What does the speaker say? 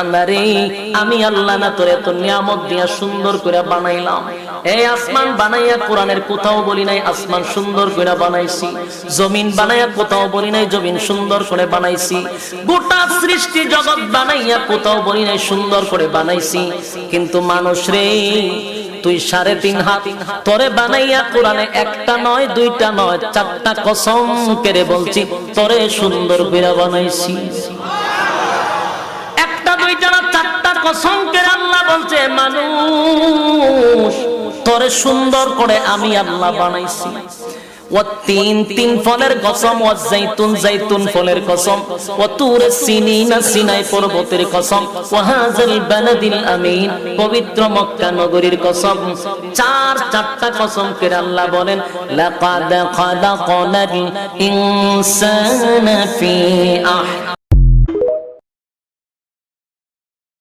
বান্দারে আমি আল্লাহ না তোরে এত নিয়ামত দিয়া সুন্দর করে বানাইলাম। এই আসমান বানাইয়া কোরআনের কোথাও বলি নাই আসমান সুন্দর করে বানাইছি, জমিন বানাইয়া কোথাও বলি নাই জমিন সুন্দর করে বানাইছি, গোটা সৃষ্টি জগৎ বানাইয়া কোথাও বলি নাই সুন্দর করে বানাইছি। কিন্তু মানুষ রে তুই 3.5 হাত তোরে বানাইয়া কোরআনে একটা নয় দুইটা নয় 4টা কসম করে বলছি তোরে সুন্দর করে বানাইছি। একটা দুইটা না 4টা কসম করে আল্লাহ বলছে মানুষ তোরে সুন্দর করে আমি আল্লাহ বানাইছি। তিন ফলের কসম, জাইতুন ফলের কসম, তুর সিনিনা সিনাই পর্বতের কসম, হাযাল বালাদিল আমিন পবিত্র মক্কা নগরীর কসম। 4টা কসম করে আল্লাহ বলেন লাকাদ খালাকনাল ইনসানা ফি